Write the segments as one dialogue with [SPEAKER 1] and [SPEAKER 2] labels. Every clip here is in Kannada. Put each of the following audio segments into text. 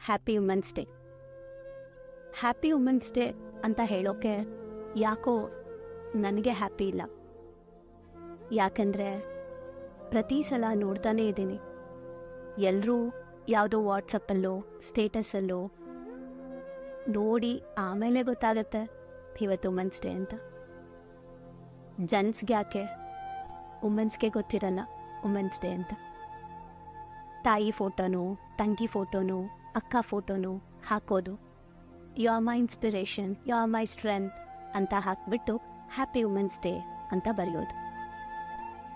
[SPEAKER 1] Happy women's day. Happy women's day ಅಂತ ಹೇಳೋಕ್ಕೆ ಯಾಕೋ ನನಗೆ ಹ್ಯಾಪಿ ಇಲ್ಲ. ಯಾಕಂದರೆ ಪ್ರತಿ ಸಲ ನೋಡ್ತಾನೇ ಇದ್ದೀನಿ, ಎಲ್ಲರೂ ಯಾವುದೋ ವಾಟ್ಸಪ್ಪಲ್ಲೋ ಸ್ಟೇಟಸಲ್ಲೋ ನೋಡಿ ಆಮೇಲೆ ಗೊತ್ತಾಗತ್ತೆ ಇವತ್ತು ವುಮೆನ್ಸ್ ಡೇ ಅಂತ. ಜೆಂಟ್ಸ್ಗೆ ಯಾಕೆ ವುಮೆನ್ಸ್ಗೆ ಗೊತ್ತಿರಲ್ಲ ವುಮೆನ್ಸ್ ಡೇ ಅಂತ. ತಾಯಿ ಫೋಟೋನು, ತಂಗಿ ಫೋಟೋನು, ಅಕ್ಕ ಫೋಟೋನು ಹಾಕೋದು, you are my inspiration, you are my strength ಅಂತ ಹಾಕ್ಬಿಟ್ಟು ಹ್ಯಾಪಿ ವುಮೆನ್ಸ್ ಡೇ ಅಂತ ಬರೆಯೋದು.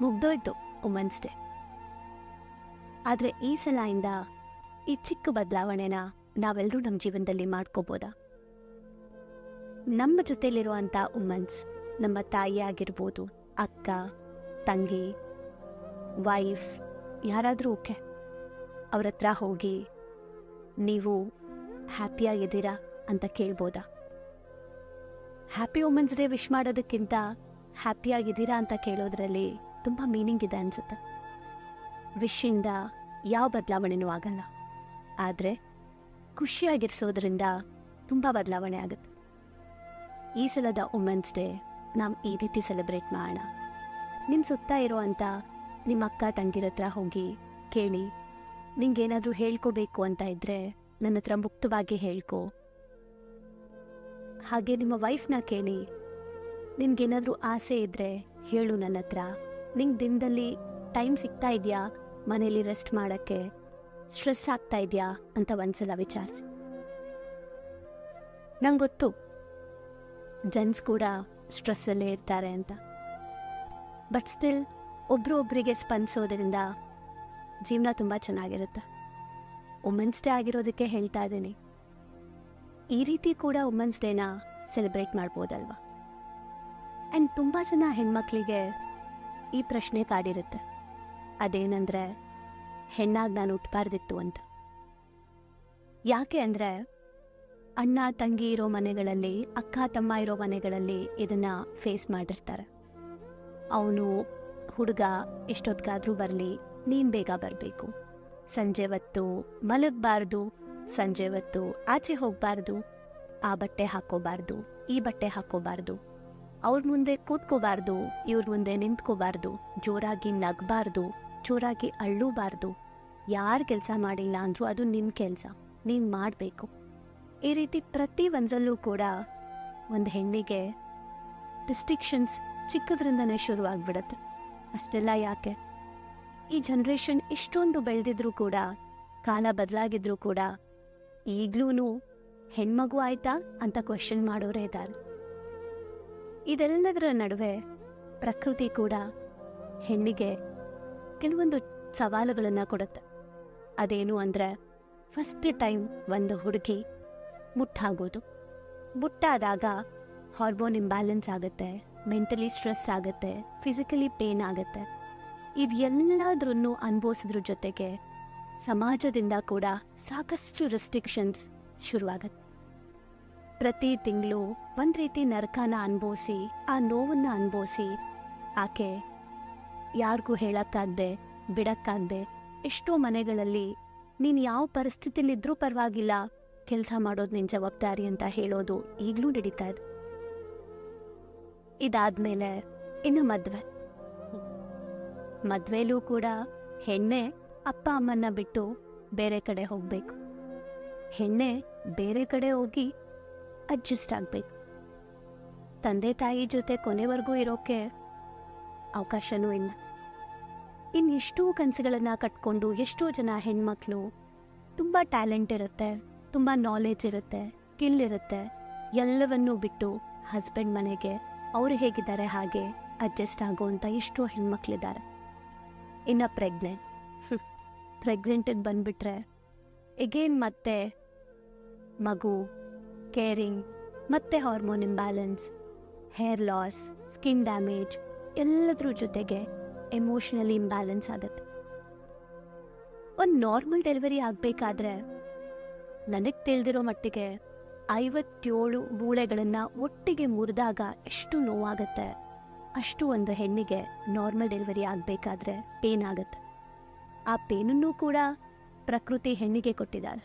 [SPEAKER 1] ಮುಗ್ದೋಯ್ತು ವುಮೆನ್ಸ್ ಡೇ. ಆದರೆ ಈ ಸಲದಿಂದ ಈ ಚಿಕ್ಕ ಬದಲಾವಣೆನ ನಾವೆಲ್ಲರೂ ನಮ್ಮ ಜೀವನದಲ್ಲಿ ಮಾಡ್ಕೋಬೋದಾ? ನಮ್ಮ ಜೊತೆಲಿರುವಂಥ ವುಮೆನ್ಸ್, ನಮ್ಮ ತಾಯಿ ಆಗಿರ್ಬೋದು, ಅಕ್ಕ, ತಂಗಿ, ವೈಫ್, ಯಾರಾದರೂ ಓಕೆ, ಅವ್ರ ಹತ್ರ ಹೋಗಿ ನೀವು ಹ್ಯಾಪಿಯಾಗಿದ್ದೀರಾ ಅಂತ ಕೇಳ್ಬೋದಾ? ಹ್ಯಾಪಿ ವುಮೆನ್ಸ್ ಡೇ ವಿಶ್ ಮಾಡೋದಕ್ಕಿಂತ ಹ್ಯಾಪಿಯಾಗಿದ್ದೀರಾ ಅಂತ ಕೇಳೋದ್ರಲ್ಲಿ ತುಂಬ ಮೀನಿಂಗ್ ಇದೆ ಅನಿಸುತ್ತೆ. ವಿಶ್ಶಿಂದ ಯಾವ ಬದಲಾವಣೆನೂ ಆಗಲ್ಲ, ಆದರೆ ಖುಷಿಯಾಗಿರಿಸೋದ್ರಿಂದ ತುಂಬ ಬದಲಾವಣೆ ಆಗುತ್ತೆ. ಈ ಸಲದ ವುಮೆನ್ಸ್ ಡೇ ನಾವು ಈ ರೀತಿ ಸೆಲೆಬ್ರೇಟ್ ಮಾಡೋಣ. ನಿಮ್ಮ ಸುತ್ತ ಇರೋವಂಥ ನಿಮ್ಮ ಅಕ್ಕ ತಂಗಿರ ಹತ್ರ ಹೋಗಿ ಕೇಳಿ, ನಿಂಗೇನಾದರೂ ಹೇಳ್ಕೋಬೇಕು ಅಂತ ಇದ್ದರೆ ನನ್ನ ಹತ್ರ ಮುಕ್ತವಾಗಿ ಹೇಳ್ಕೊ. ಹಾಗೆ ನಿಮ್ಮ ವೈಫ್ನ ಕೇಳಿ, ನಿನ್ಗೇನಾದರೂ ಆಸೆ ಇದ್ದರೆ ಹೇಳು ನನ್ನ ಹತ್ರ. ನಿಂಗೆ ದಿನದಲ್ಲಿ ಟೈಮ್ ಸಿಗ್ತಾ ಇದೆಯಾ ಮನೇಲಿ ರೆಸ್ಟ್ ಮಾಡೋಕ್ಕೆ, ಸ್ಟ್ರೆಸ್ ಆಗ್ತಾ ಇದೆಯಾ ಅಂತ ಒಂದ್ಸಲ ವಿಚಾರಿಸಿ. ನಂಗೆ ಗೊತ್ತು ಜೆಂಟ್ಸ್ ಕೂಡ ಸ್ಟ್ರೆಸ್ಸಲ್ಲೇ ಇರ್ತಾರೆ ಅಂತ, ಬಟ್ ಸ್ಟಿಲ್ ಒಬ್ರಿಗೆ ಸ್ಪಂದಿಸೋದ್ರಿಂದ ಜೀವನ ತುಂಬ ಚೆನ್ನಾಗಿರುತ್ತೆ. ವುಮೆನ್ಸ್ ಡೇ ಆಗಿರೋದಕ್ಕೆ ಹೇಳ್ತಾ ಇದ್ದೀನಿ, ಈ ರೀತಿ ಕೂಡ ವುಮೆನ್ಸ್ ಡೇನ ಸೆಲೆಬ್ರೇಟ್ ಮಾಡ್ಬೋದಲ್ವ? ಆ್ಯಂಡ್ ತುಂಬ ಜನ ಹೆಣ್ಮಕ್ಳಿಗೆ ಈ ಪ್ರಶ್ನೆ ಕಾಡಿರುತ್ತೆ, ಅದೇನೆಂದರೆ ಹೆಣ್ಣಾಗಿ ನಾನು ಹುಟ್ಟಬಾರ್ದಿತ್ತು ಅಂತ. ಯಾಕೆ ಅಂದರೆ ಅಣ್ಣ ತಂಗಿ ಇರೋ ಮನೆಗಳಲ್ಲಿ, ಅಕ್ಕ ತಮ್ಮ ಇರೋ ಮನೆಗಳಲ್ಲಿ ಇದನ್ನು ಫೇಸ್ ಮಾಡಿರ್ತಾರೆ. ಅವನು ಹುಡುಗ ಎಷ್ಟೊತ್ತಿಗಾದರೂ ಬರಲಿ, ನೀನು ಬೇಗ ಬರಬೇಕು, ಸಂಜೆ ಹೊತ್ತು ಮಲಗಬಾರ್ದು, ಸಂಜೆ ಹೊತ್ತು ಆಚೆ ಹೋಗಬಾರ್ದು, ಆ ಬಟ್ಟೆ ಹಾಕ್ಕೋಬಾರ್ದು, ಈ ಬಟ್ಟೆ ಹಾಕ್ಕೋಬಾರ್ದು, ಅವ್ರ ಮುಂದೆ ಕೂತ್ಕೋಬಾರ್ದು, ಇವ್ರ ಮುಂದೆ ನಿಂತ್ಕೋಬಾರ್ದು, ಜೋರಾಗಿ ನಗಬಾರ್ದು, ಜೋರಾಗಿ ಅಳ್ಳೂಬಾರ್ದು, ಯಾರು ಕೆಲಸ ಮಾಡಿಲ್ಲ ಅಂದರೂ ಅದು ನಿನ್ನ ಕೆಲಸ, ನೀನು ಮಾಡಬೇಕು. ಈ ರೀತಿ ಪ್ರತಿ ಒಂದರಲ್ಲೂ ಕೂಡ ಒಂದು ಹೆಣ್ಣಿಗೆ ರಿಸ್ಟ್ರಿಕ್ಷನ್ಸ್ ಚಿಕ್ಕದ್ರಿಂದನೇ ಶುರುವಾಗ್ಬಿಡತ್ತೆ. ಅಷ್ಟೆಲ್ಲ ಯಾಕೆ? ಈ ಜನ್ರೇಷನ್ ಇಷ್ಟೊಂದು ಬೆಳೆದಿದ್ರೂ ಕೂಡ, ಕಾಲ ಬದಲಾಗಿದ್ರೂ ಕೂಡ ಈಗಲೂ ಹೆಣ್ಮಗು ಆಯ್ತಾ ಅಂತ ಕ್ವೆಶ್ಚನ್ ಮಾಡೋರೇ ಇದ್ದಾರೆ. ಇದೆಲ್ಲದರ ನಡುವೆ ಪ್ರಕೃತಿ ಕೂಡ ಹೆಣ್ಣಿಗೆ ಕೆಲವೊಂದು ಸವಾಲುಗಳನ್ನು ಕೊಡುತ್ತೆ. ಅದೇನು ಅಂದರೆ, ಫಸ್ಟ್ ಟೈಮ್ ಒಂದು ಹುಡುಗಿ ಮುಟ್ಟಾಗೋದು. ಮುಟ್ಟಾದಾಗ ಹಾರ್ಮೋನ್ ಇಂಬ್ಯಾಲೆನ್ಸ್ ಆಗುತ್ತೆ, ಮೆಂಟಲಿ ಸ್ಟ್ರೆಸ್ ಆಗುತ್ತೆ, ಫಿಸಿಕಲಿ ಪೇನ್ ಆಗುತ್ತೆ. ಇದೆಲ್ಲದ್ರನ್ನು ಅನುಭವಿಸೋದ್ರ ಜೊತೆಗೆ ಸಮಾಜದಿಂದ ಕೂಡ ಸಾಕಷ್ಟು ರೆಸ್ಟ್ರಿಕ್ಷನ್ಸ್ ಶುರುವಾಗತ್ತೆ. ಪ್ರತಿ ತಿಂಗಳು ಒಂದು ರೀತಿ ನರಕನ ಅನುಭವಿಸಿ, ಆ ನೋವನ್ನು ಅನುಭವಿಸಿ, ಆಕೆ ಯಾರಿಗೂ ಹೇಳೋಕ್ಕಾಗದೆ, ಬಿಡೋಕ್ಕಾಗದೆ, ಎಷ್ಟೋ ಮನೆಗಳಲ್ಲಿ ನೀನು ಯಾವ ಪರಿಸ್ಥಿತಿಲಿದ್ರೂ ಪರವಾಗಿಲ್ಲ, ಕೆಲಸ ಮಾಡೋದು ನಿನ್ನ ಜವಾಬ್ದಾರಿ ಅಂತ ಹೇಳೋದು ಈಗಲೂ ನಡೀತಾ ಇದೆ. ಇದಾದ್ಮೇಲೆ ಇನ್ನು ಮದುವೆಲೂ ಕೂಡ ಹೆಣ್ಣೆ ಅಪ್ಪ ಅಮ್ಮನ್ನ ಬಿಟ್ಟು ಬೇರೆ ಕಡೆ ಹೋಗಬೇಕು, ಹೆಣ್ಣೆ ಬೇರೆ ಕಡೆ ಹೋಗಿ ಅಡ್ಜಸ್ಟ್ ಆಗಬೇಕು. ತಂದೆ ತಾಯಿ ಜೊತೆ ಕೊನೆವರೆಗೂ ಇರೋಕ್ಕೆ ಅವಕಾಶನೂ ಇಲ್ಲ. ಇನ್ನೆಷ್ಟೋ ಕನಸುಗಳನ್ನು ಕಟ್ಕೊಂಡು ಎಷ್ಟೋ ಜನ ಹೆಣ್ಮಕ್ಳು ತುಂಬ ಟ್ಯಾಲೆಂಟ್ ಇರುತ್ತೆ, ತುಂಬ ನಾಲೆಜ್ ಇರುತ್ತೆ, ಸ್ಕಿಲ್ ಇರುತ್ತೆ, ಎಲ್ಲವನ್ನೂ ಬಿಟ್ಟು ಹಸ್ಬೆಂಡ್ ಮನೆಗೆ ಅವರು ಹೇಗಿದ್ದಾರೆ ಹಾಗೆ ಅಡ್ಜಸ್ಟ್ ಆಗೋವಂಥ ಎಷ್ಟೋ ಹೆಣ್ಮಕ್ಳಿದ್ದಾರೆ. ಇನ್ನು ಪ್ರೆಗ್ನೆಂಟಿಗೆ ಬಂದುಬಿಟ್ರೆ ಎಗೇನ್ ಮತ್ತೆ ಮಗು, ಕೇರಿಂಗ್, ಮತ್ತೆ hormone imbalance, hair loss, skin damage, ಎಲ್ಲದ್ರ ಜೊತೆಗೆ ಎಮೋಷ್ನಲಿ ಇಂಬ್ಯಾಲೆನ್ಸ್ ಆಗುತ್ತೆ. ಒಂದು ನಾರ್ಮಲ್ ಡೆಲಿವರಿ ಆಗಬೇಕಾದ್ರೆ ನನಗೆ ತಿಳಿದಿರೋ ಮಟ್ಟಿಗೆ 57 ಮೂಳೆಗಳನ್ನು ಒಟ್ಟಿಗೆ ಮುರಿದಾಗ ಎಷ್ಟು ನೋವಾಗುತ್ತೆ, ಅಷ್ಟು ಒಂದು ಹೆಣ್ಣಿಗೆ ನಾರ್ಮಲ್ ಡೆಲಿವರಿ ಆಗಬೇಕಾದ್ರೆ ಪೇನ್ ಆಗುತ್ತೆ. ಆ ಪೇನನ್ನು ಕೂಡ ಪ್ರಕೃತಿ ಹೆಣ್ಣಿಗೆ ಕೊಟ್ಟಿದ್ದಾಳೆ.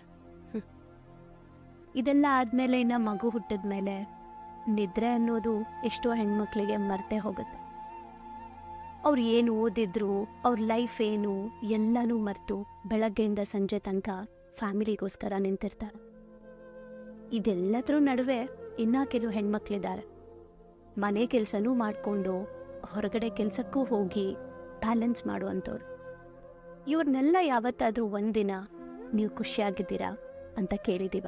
[SPEAKER 1] ಇದೆಲ್ಲ ಆದಮೇಲೆ ಇನ್ನು ಮಗು ಹುಟ್ಟಿದ ಮೇಲೆ ನಿದ್ರೆ ಅನ್ನೋದು ಎಷ್ಟೋ ಹೆಣ್ಮಕ್ಳಿಗೆ ಮರ್ತೇ ಹೋಗುತ್ತೆ. ಅವ್ರು ಏನು ಓದಿದ್ರು, ಅವ್ರ ಲೈಫ್ ಏನು ಎಲ್ಲನೂ ಮರೆತು ಬೆಳಗ್ಗೆಯಿಂದ ಸಂಜೆ ತನಕ ಫ್ಯಾಮಿಲಿಗೋಸ್ಕರ ನಿಂತಿರ್ತಾರೆ. ಇದೆಲ್ಲದ್ರ ನಡುವೆ ಇನ್ನೂ ಕೆಲವು ಹೆಣ್ಮಕ್ಳಿದ್ದಾರೆ, ಮನೆ ಕೆಲಸನೂ ಮಾಡಿಕೊಂಡು ಹೊರಗಡೆ ಕೆಲಸಕ್ಕೂ ಹೋಗಿ ಬ್ಯಾಲೆನ್ಸ್ ಮಾಡುವಂಥವ್ರು. ಇವ್ರನ್ನೆಲ್ಲ ಯಾವತ್ತಾದರೂ ಒಂದಿನ ನೀವು ಖುಷಿಯಾಗಿದ್ದೀರಾ ಅಂತ ಕೇಳಿದ್ದೀವ?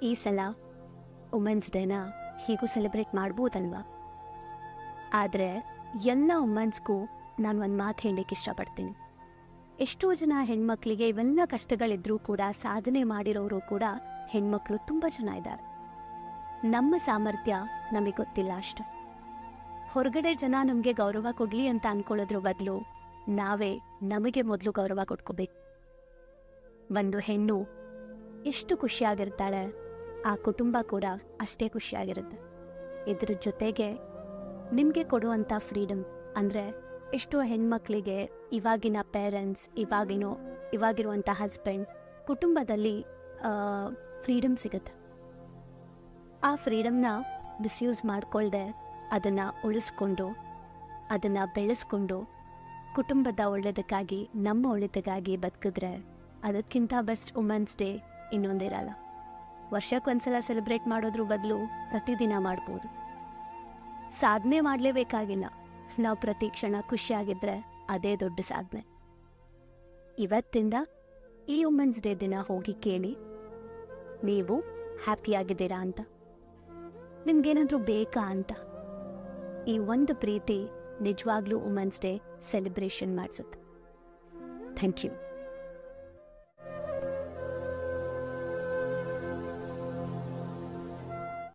[SPEAKER 1] ಈ ಸಲ ವುಮೆನ್ಸ್ ಡೇನ ಹೀಗೂ ಸೆಲೆಬ್ರೇಟ್ ಮಾಡ್ಬೋದಲ್ವಾ? ಆದರೆ ಎಲ್ಲ ವುಮೆನ್ಸ್ಗೂ ನಾನು ಒಂದು ಮಾತು ಹೇಳಲಿಕ್ಕೆ ಇಷ್ಟಪಡ್ತೀನಿ. ಎಷ್ಟೋ ಜನ ಹೆಣ್ಮಕ್ಳಿಗೆ ಇವೆಲ್ಲ ಕಷ್ಟಗಳಿದ್ರೂ ಕೂಡ ಸಾಧನೆ ಮಾಡಿರೋರು ಕೂಡ ಹೆಣ್ಮಕ್ಳು ತುಂಬ ಜನ ಇದ್ದಾರೆ. ನಮ್ಮ ಸಾಮರ್ಥ್ಯ ನಮಗೆ ಗೊತ್ತಿಲ್ಲ ಅಷ್ಟೆ. ಹೊರಗಡೆ ಜನ ನಮಗೆ ಗೌರವ ಕೊಡಲಿ ಅಂತ ಅಂದ್ಕೊಳ್ಳೋದ್ರ ಬದಲು ನಾವೇ ನಮಗೆ ಮೊದಲು ಗೌರವ ಕೊಟ್ಕೋಬೇಕು. ಒಂದು ಹೆಣ್ಣು ಎಷ್ಟು ಖುಷಿಯಾಗಿರ್ತಾಳೆ, ಆ ಕುಟುಂಬ ಕೂಡ ಅಷ್ಟೇ ಖುಷಿಯಾಗಿರುತ್ತೆ. ಇದ್ರ ಜೊತೆಗೆ ನಿಮಗೆ ಕೊಡುವಂಥ ಫ್ರೀಡಮ್ ಅಂದರೆ ಎಷ್ಟೋ ಹೆಣ್ಮಕ್ಳಿಗೆ ಇವಾಗಿನ ಪೇರೆಂಟ್ಸ್, ಇವಾಗಿರುವಂಥ ಹಸ್ಬೆಂಡ್, ಕುಟುಂಬದಲ್ಲಿ ಫ್ರೀಡಮ್ ಸಿಗುತ್ತೆ. ಆ ಫ್ರೀಡಮ್ನ ಮಿಸ್ಯೂಸ್ ಮಾಡಿಕೊಳ್ಳದೆ ಅದನ್ನು ಉಳಿಸ್ಕೊಂಡು ಅದನ್ನು ಬೆಳೆಸ್ಕೊಂಡು ಕುಟುಂಬದ ಒಳ್ಳೆಯದಕ್ಕಾಗಿ, ನಮ್ಮ ಒಳ್ಳೆಯದಕ್ಕಾಗಿ ಬದುಕಿದ್ರೆ ಅದಕ್ಕಿಂತ ಬೆಸ್ಟ್ ವುಮೆನ್ಸ್ ಡೇ ಇನ್ನೊಂದಿರಲ್ಲ. ವರ್ಷಕ್ಕೊಂದ್ಸಲ ಸೆಲೆಬ್ರೇಟ್ ಮಾಡೋದ್ರ ಬದಲು ಪ್ರತಿದಿನ ಮಾಡ್ಬೋದು. ಸಾಧನೆ ಮಾಡಲೇಬೇಕಾಗಿಲ್ಲ, ನಾವು ಪ್ರತಿ ಕ್ಷಣ ಖುಷಿಯಾಗಿದ್ದರೆ ಅದೇ ದೊಡ್ಡ ಸಾಧನೆ. ಇವತ್ತಿಂದ ಈ ವುಮೆನ್ಸ್ ಡೇ ದಿನ ಹೋಗಿ ಕೇಳಿ ನೀವು ಹ್ಯಾಪಿಯಾಗಿದ್ದೀರಾ ಅಂತ, ನಿಮ್ಗೇನಾದರೂ ಬೇಕಾ ಅಂತ. ಈ ಒಂದು ಪ್ರೀತಿ ನಿಜವಾಗ್ಲೂ ವುಮೆನ್ಸ್ ಡೇ ಸೆಲೆಬ್ರೇಷನ್ ಮಾಡಿಸುತ್ತೆ. Thank you.